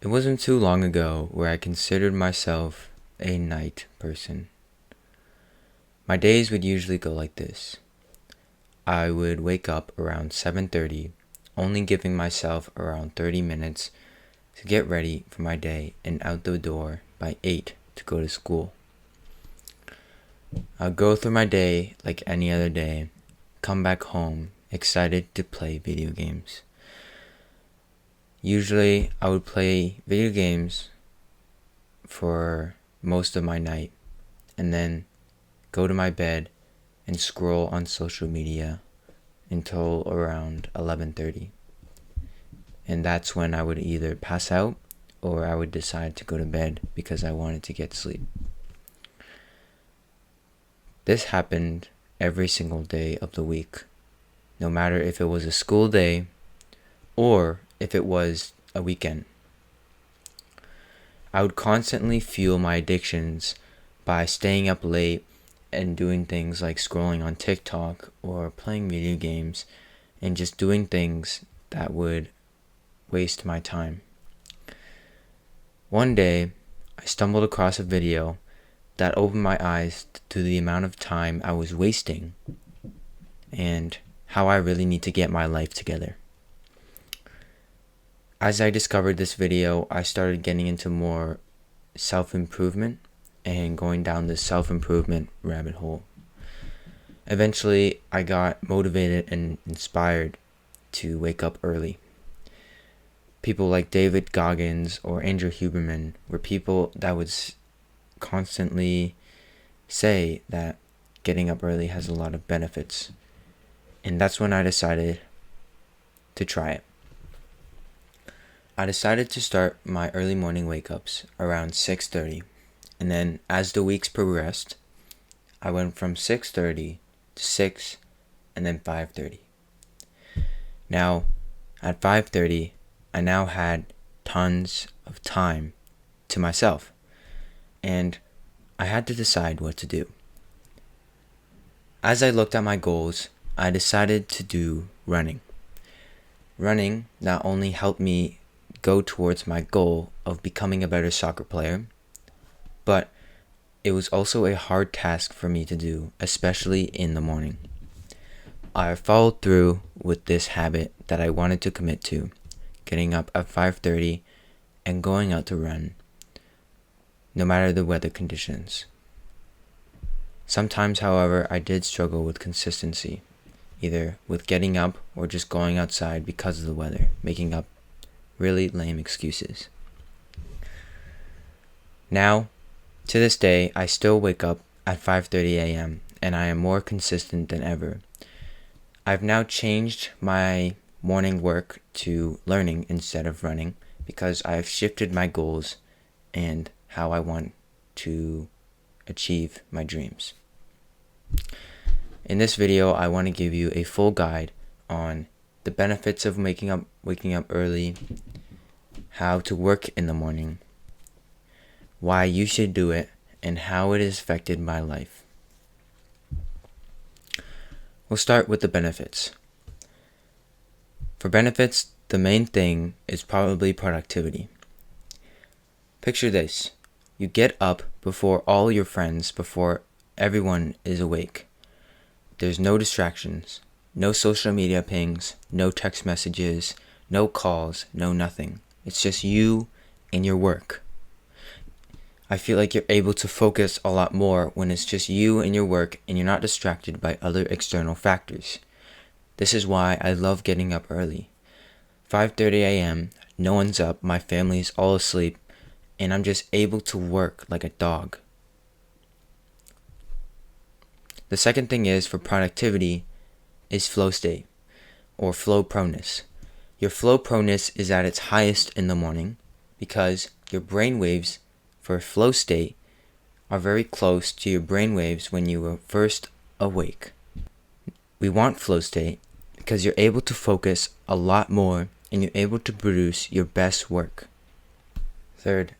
It wasn't too long ago where I considered myself a night person. My days would usually go like this. I would wake up around 7:30, only giving myself around 30 minutes to get ready for my day and out the door by 8 to go to school. I'll go through my day like any other day, come back home excited to play video games. Usually I would play video games for most of my night and then go to my bed and scroll on social media until around 11:30. And that's when I would either pass out or I would decide to go to bed because I wanted to get sleep. This happened every single day of the week, no matter if it was a school day or if it was a weekend. I would constantly fuel my addictions by staying up late and doing things like scrolling on TikTok or playing video games and just doing things that would waste my time. One day, I stumbled across a video that opened my eyes to the amount of time I was wasting and how I really need to get my life together. As I discovered this video, I started getting into more self-improvement and going down this self-improvement rabbit hole. Eventually, I got motivated and inspired to wake up early. People like David Goggins or Andrew Huberman were people that would constantly say that getting up early has a lot of benefits. And that's when I decided to try it. I decided to start my early morning wake-ups around 6:30, and then as the weeks progressed, I went from 6:30 to 6 and then 5:30. Now, at 5:30, I now had tons of time to myself, and I had to decide what to do. As I looked at my goals, I decided to do running. Running not only helped me go towards my goal of becoming a better soccer player, but it was also a hard task for me to do, especially in the morning. I followed through with this habit that I wanted to commit to, getting up at 5:30 and going out to run, no matter the weather conditions. Sometimes, however, I did struggle with consistency, either with getting up or just going outside because of the weather, making up really lame excuses. Now, to this day, I still wake up at 5:30 a.m. and I am more consistent than ever. I've now changed my morning work to learning instead of running because I have shifted my goals and how I want to achieve my dreams. In this video, I want to give you a full guide on the benefits of waking up early, how to work in the morning, why you should do it, and how it has affected my life. We'll start with the benefits. For benefits, the main thing is probably productivity. Picture this. You get up before all your friends, before everyone is awake. There's no distractions, no social media pings, no text messages, no calls, no nothing. It's just you and your work. I feel like you're able to focus a lot more when it's just you and your work and you're not distracted by other external factors. This is why I love getting up early. 5:30 a.m., no one's up, my family's all asleep, and I'm just able to work like a dog. The second thing is for productivity is flow state or flow proneness. Your flow proneness is at its highest in the morning because your brain waves for flow state are very close to your brain waves when you were first awake. We want flow state because you're able to focus a lot more and you're able to produce your best work. Third,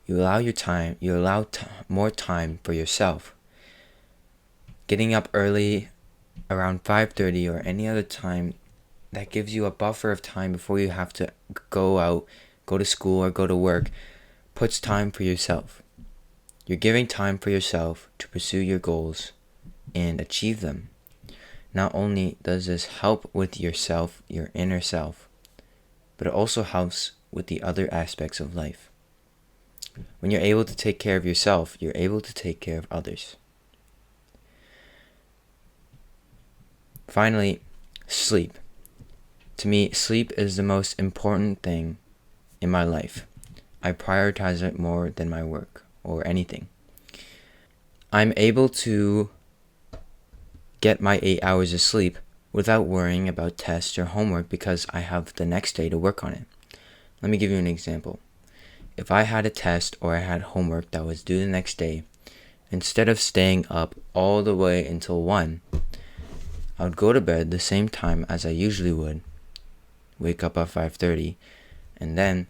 you allow more time for yourself. Getting up early around 5:30 or any other time, that gives you a buffer of time before you have to go out, go to school or go to work puts time for yourself. You're giving time for yourself to pursue your goals and achieve them. Not only does this help with yourself, your inner self, but it also helps with the other aspects of life. When you're able to take care of yourself, you're able to take care of others. Finally, sleep. To me, sleep is the most important thing in my life. I prioritize it more than my work or anything. I'm able to get my 8 hours of sleep without worrying about tests or homework because I have the next day to work on it. Let me give you an example. If I had a test or I had homework that was due the next day, instead of staying up all the way until 1, I would go to bed the same time as I usually would, wake up at 5:30, and then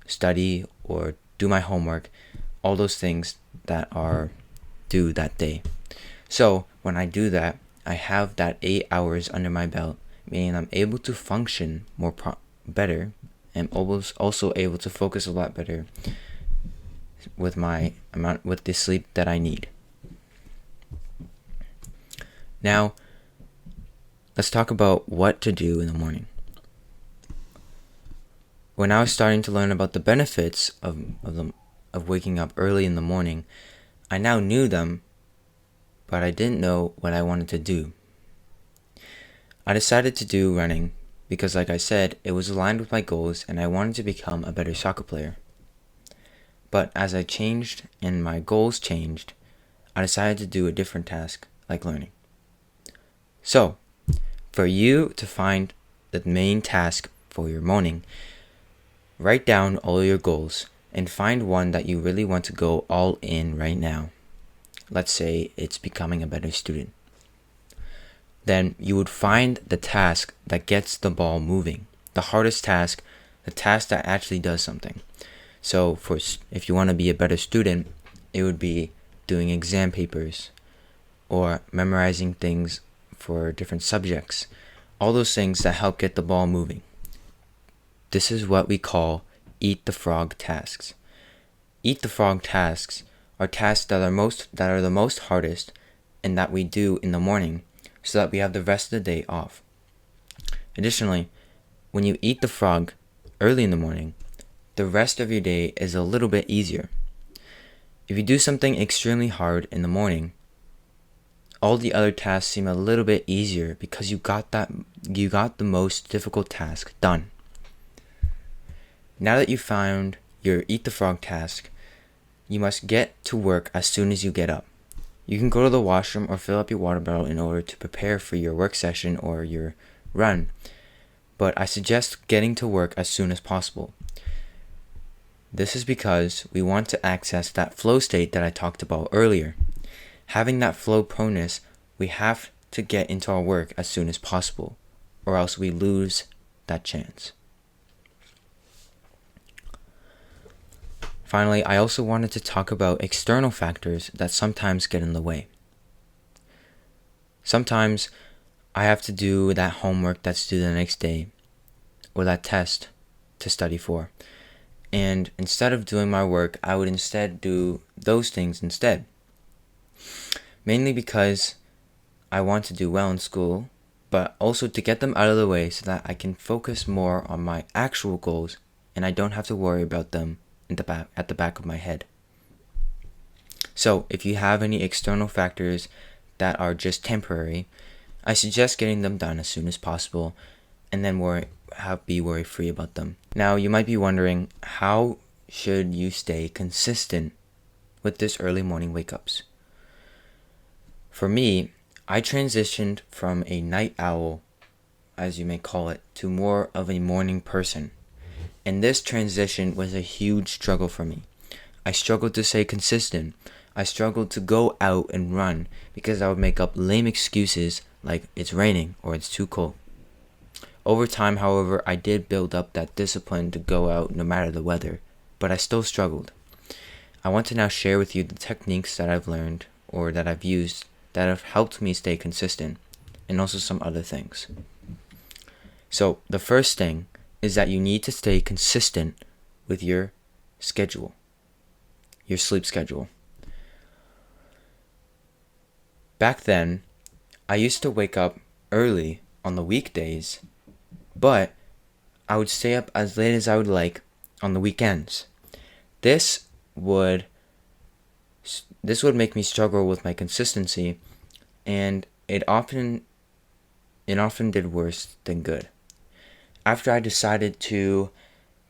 study or do my homework, all those things that are due that day. So when I do that, I have that 8 hours under my belt, meaning I'm able to function better and also able to focus a lot better with the sleep that I need. Now, let's talk about what to do in the morning. When I was starting to learn about the benefits of waking up early in the morning, I now knew them, but I didn't know what I wanted to do. I decided to do running because, like I said, it was aligned with my goals and I wanted to become a better soccer player. But as I changed and my goals changed, I decided to do a different task, like learning. So, for you to find the main task for your morning, write down all your goals and find one that you really want to go all in right now. Let's say it's becoming a better student. Then you would find the task that gets the ball moving. The hardest task, the task that actually does something. So if you want to be a better student, it would be doing exam papers or memorizing things for different subjects. All those things that help get the ball moving. This is what we call eat the frog tasks. Eat the frog tasks are tasks that are the most hardest and that we do in the morning so that we have the rest of the day off. Additionally, when you eat the frog early in the morning, the rest of your day is a little bit easier. If you do something extremely hard in the morning, all the other tasks seem a little bit easier because you got the most difficult task done. Now that you found your eat the frog task, you must get to work as soon as you get up. You can go to the washroom or fill up your water bottle in order to prepare for your work session or your run, but I suggest getting to work as soon as possible. This is because we want to access that flow state that I talked about earlier. Having that flow proneness, we have to get into our work as soon as possible, or else we lose that chance. Finally, I also wanted to talk about external factors that sometimes get in the way. Sometimes I have to do that homework that's due the next day, or that test to study for. And instead of doing my work, I would instead do those things instead. Mainly because I want to do well in school, but also to get them out of the way so that I can focus more on my actual goals and I don't have to worry about them at the back of my head. So if you have any external factors that are just temporary, I suggest getting them done as soon as possible and then be worry-free about them. Now you might be wondering, how should you stay consistent with this early morning wake-ups? For me, I transitioned from a night owl, as you may call it, to more of a morning person. And this transition was a huge struggle for me. I struggled to stay consistent. I struggled to go out and run because I would make up lame excuses like it's raining or it's too cold. Over time, however, I did build up that discipline to go out no matter the weather, but I still struggled. I want to now share with you the techniques that I've learned or that I've used that have helped me stay consistent, and also some other things. So the first thing is that you need to stay consistent with your schedule, your sleep schedule. Back then, I used to wake up early on the weekdays, but I would stay up as late as I would like on the weekends. This would make me struggle with my consistency, and it often did worse than good. After I decided to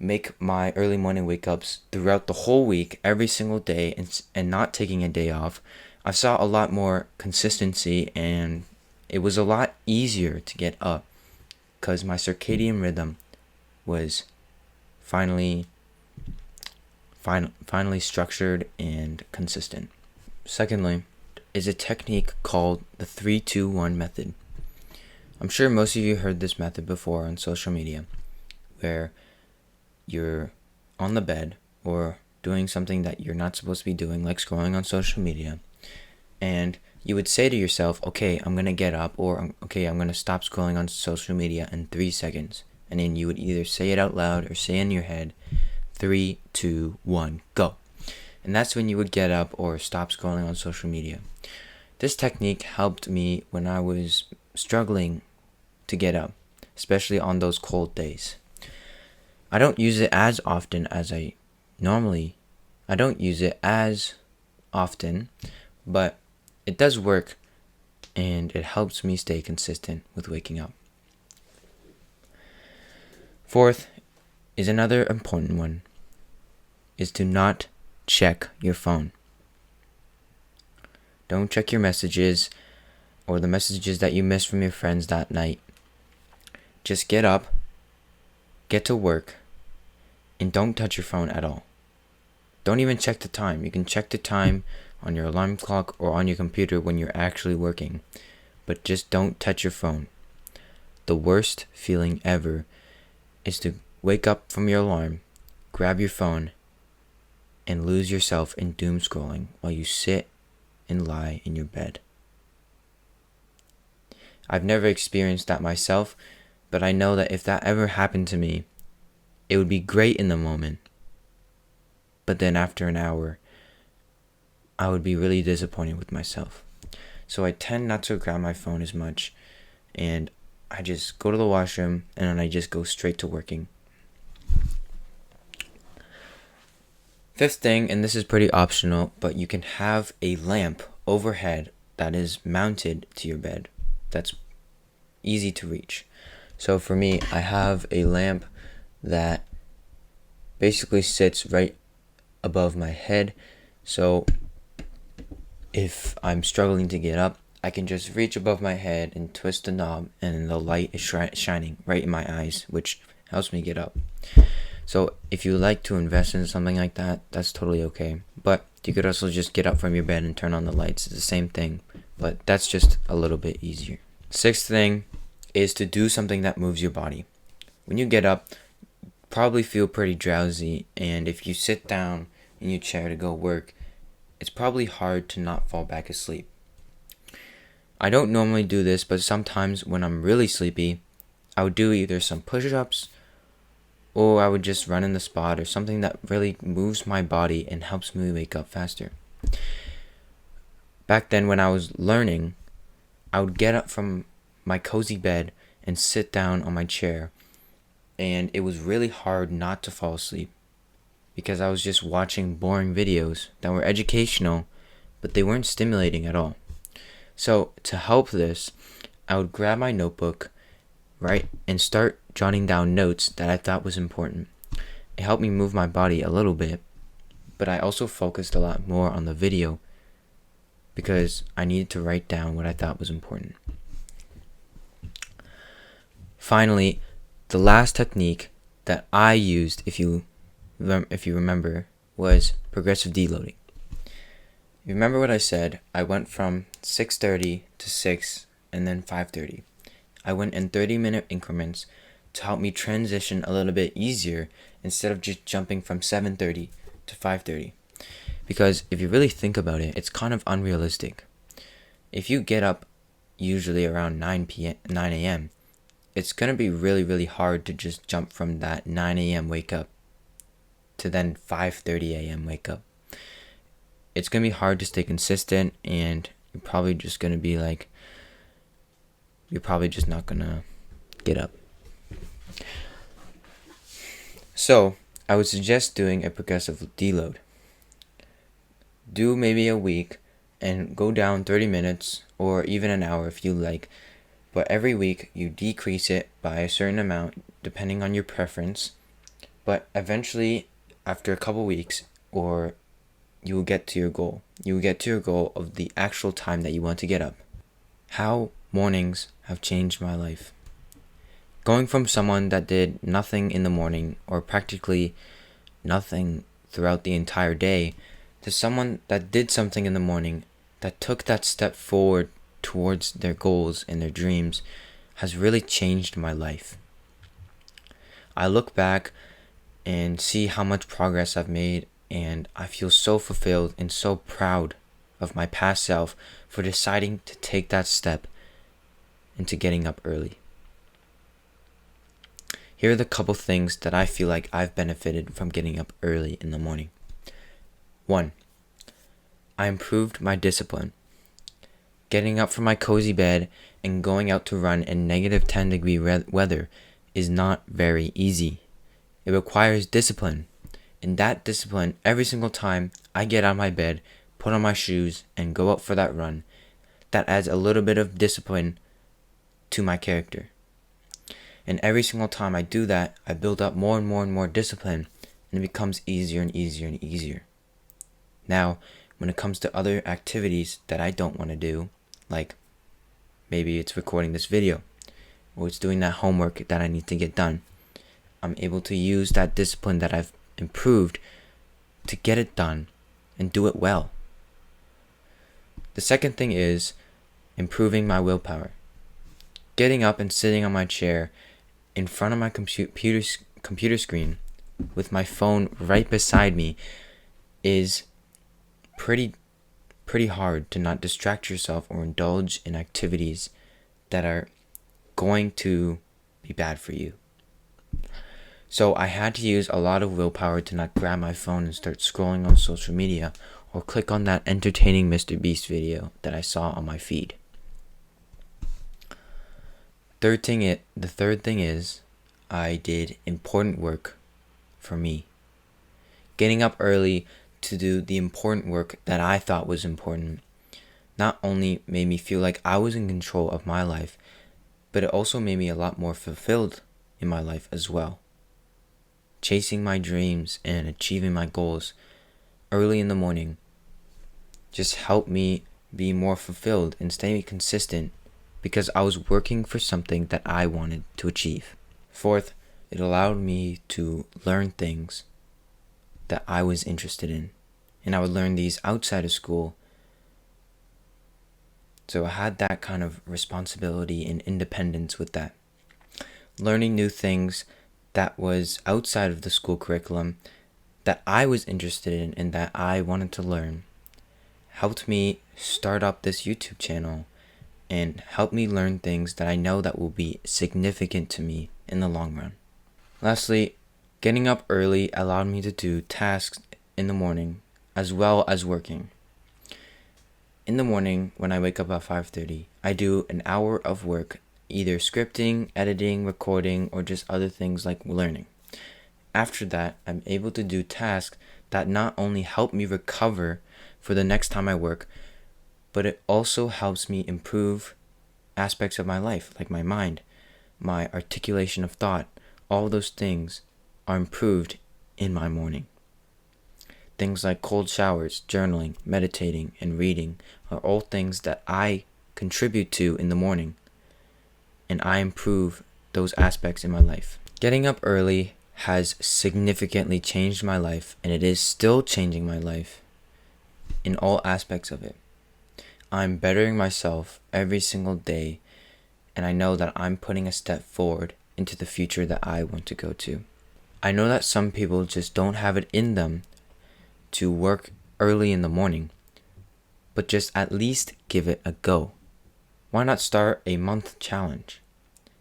make my early morning wake-ups throughout the whole week, every single day, and not taking a day off, I saw a lot more consistency, and it was a lot easier to get up because my circadian rhythm was finally structured and consistent. Secondly, is a technique called the 3-2-1 method. I'm sure most of you heard this method before on social media, where you're on the bed or doing something that you're not supposed to be doing, like scrolling on social media, and you would say to yourself, okay, I'm going to get up, or okay, I'm going to stop scrolling on social media in 3 seconds. And then you would either say it out loud or say in your head, 3, 2, 1, go. And that's when you would get up or stop scrolling on social media. This technique helped me when I was struggling to get up, especially on those cold days. I don't use it as often as I don't use it as often, but it does work, and it helps me stay consistent with waking up. Fourth is another important one, is to not check your phone. Don't check your messages or the messages that you missed from your friends that night. Just get up, get to work, and don't touch your phone at all. Don't even check the time. You can check the time on your alarm clock or on your computer when you're actually working, but just don't touch your phone. The worst feeling ever is to wake up from your alarm, grab your phone, and lose yourself in doom scrolling while you sit and lie in your bed. I've never experienced that myself, but I know that if that ever happened to me, it would be great in the moment, but then after an hour, I would be really disappointed with myself. So I tend not to grab my phone as much, and I just go to the washroom and then I just go straight to working. Fifth thing, and this is pretty optional, but you can have a lamp overhead that is mounted to your bed. That's easy to reach. So for me, I have a lamp that basically sits right above my head. So if I'm struggling to get up, I can just reach above my head and twist the knob, and the light is shining right in my eyes, which helps me get up. So if you like to invest in something like that, that's totally okay. But you could also just get up from your bed and turn on the lights. It's the same thing, but that's just a little bit easier. Sixth thing is to do something that moves your body. When you get up, you probably feel pretty drowsy, and if you sit down in your chair to go work, it's probably hard to not fall back asleep. I don't normally do this, but sometimes when I'm really sleepy, I would do either some push-ups or I would just run in the spot or something that really moves my body and helps me wake up faster. Back then when I was learning, I would get up from my cozy bed and sit down on my chair, and it was really hard not to fall asleep because I was just watching boring videos that were educational, but they weren't stimulating at all. So to help this, I would grab my notebook, right, and start jotting down notes that I thought was important. It helped me move my body a little bit, but I also focused a lot more on the video because I needed to write down what I thought was important. Finally, the last technique that I used, if you remember, was progressive deloading. You remember what I said? I went from 6:30 to 6 and then 5:30. I went in 30-minute increments to help me transition a little bit easier instead of just jumping from 7:30 to 5:30. Because if you really think about it, it's kind of unrealistic. If you get up usually around 9 a.m., it's going to be really, really hard to just jump from that 9 a.m. wake up to then 5:30 a.m. wake up. It's going to be hard to stay consistent, and you're probably just not going to get up. So I would suggest doing a progressive deload. Do maybe a week and go down 30 minutes or even an hour if you like, but every week you decrease it by a certain amount depending on your preference, but eventually after a couple weeks you will get to your goal. You will get to your goal of the actual time that you want to get up. How mornings have changed my life. Going from someone that did nothing in the morning or practically nothing throughout the entire day to someone that did something in the morning, that took that step forward towards their goals and their dreams, has really changed my life. I look back and see how much progress I've made, and I feel so fulfilled and so proud of my past self for deciding to take that step into getting up early. Here are the couple things that I feel like I've benefited from getting up early in the morning. 1. I improved my discipline. Getting up from my cozy bed and going out to run in negative 10-degree weather is not very easy. It requires discipline. And that discipline, every single time I get out of my bed, put on my shoes, and go out for that run, that adds a little bit of discipline to my character. And every single time I do that, I build up more and more and more discipline, and it becomes easier and easier and easier. Now, when it comes to other activities that I don't want to do, like maybe it's recording this video, or it's doing that homework that I need to get done, I'm able to use that discipline that I've improved to get it done and do it well. The second thing is improving my willpower. Getting up and sitting on my chair in front of my computer screen with my phone right beside me is pretty hard to not distract yourself or indulge in activities that are going to be bad for you. So I had to use a lot of willpower to not grab my phone and start scrolling on social media or click on that entertaining Mr. Beast video that I saw on my feed. The third thing is I did important work for me. Getting up early to do the important work that I thought was important not only made me feel like I was in control of my life, but it also made me a lot more fulfilled in my life as well. Chasing my dreams and achieving my goals early in the morning just helped me be more fulfilled and stay consistent because I was working for something that I wanted to achieve. Fourth, it allowed me to learn things that I was interested in, and I would learn these outside of school. So I had that kind of responsibility and independence with that. Learning new things that was outside of the school curriculum that I was interested in and that I wanted to learn helped me start up this YouTube channel and helped me learn things that I know that will be significant to me in the long run. Lastly, getting up early allowed me to do tasks in the morning as well as working. In the morning, when I wake up at 5:30, I do an hour of work, either scripting, editing, recording, or just other things like learning. After that, I'm able to do tasks that not only help me recover for the next time I work, but it also helps me improve aspects of my life, like my mind, my articulation of thought. All those things are improved in my morning. Things like cold showers, journaling, meditating, and reading are all things that I contribute to in the morning, and I improve those aspects in my life. Getting up early has significantly changed my life, and it is still changing my life in all aspects of it. I'm bettering myself every single day, and I know that I'm putting a step forward into the future that I want to go to. I know that some people just don't have it in them to work early in the morning, but just at least give it a go. Why not start a month challenge?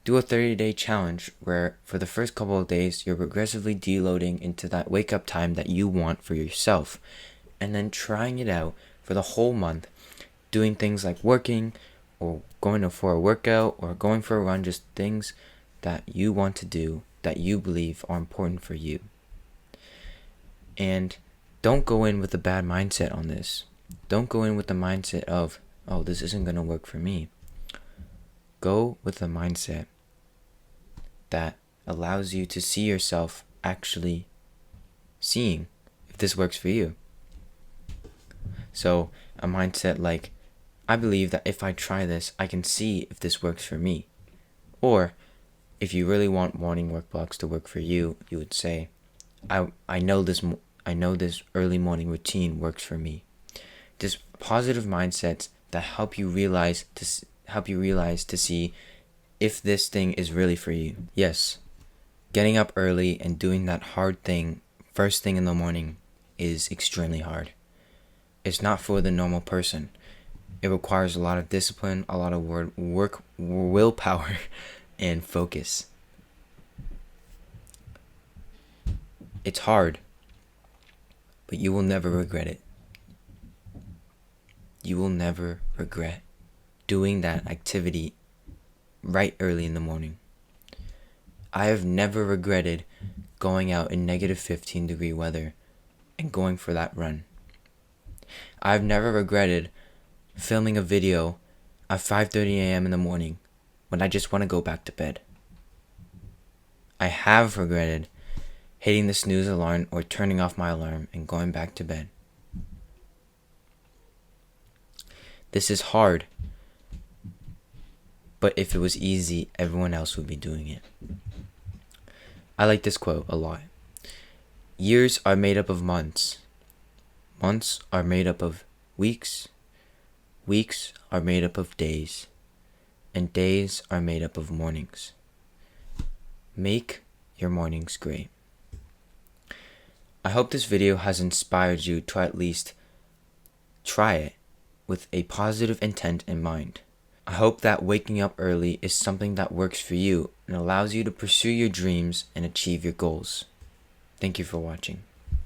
Do a 30-day challenge where for the first couple of days you're progressively deloading into that wake up time that you want for yourself, and then trying it out for the whole month, doing things like working or going for a workout or going for a run, just things that you want to do that you believe are important for you. And don't go in with a bad mindset on this. Don't go in with the mindset of, oh, this isn't going to work for me. Go with a mindset that allows you to see yourself actually seeing if this works for you. So a mindset like, I believe that if I try this, I can see if this works for me. Or if you really want morning work blocks to work for you, you would say, I know this early morning routine works for me. Just positive mindsets that help you realize to see if this thing is really for you. Yes, getting up early and doing that hard thing first thing in the morning is extremely hard. It's not for the normal person. It requires a lot of discipline, a lot of work, willpower, and focus. It's hard, but you will never regret it. You will never regret doing that activity right early in the morning. I have never regretted going out in negative 15-degree weather and going for that run. I've never regretted filming a video at 5:30 a.m. in the morning when I just want to go back to bed. I have regretted hitting the snooze alarm or turning off my alarm and going back to bed. This is hard, but if it was easy, everyone else would be doing it. I like this quote a lot. Years are made up of months. Months are made up of weeks. Weeks are made up of days. And days are made up of mornings. Make your mornings great. I hope this video has inspired you to at least try it with a positive intent in mind. I hope that waking up early is something that works for you and allows you to pursue your dreams and achieve your goals. Thank you for watching.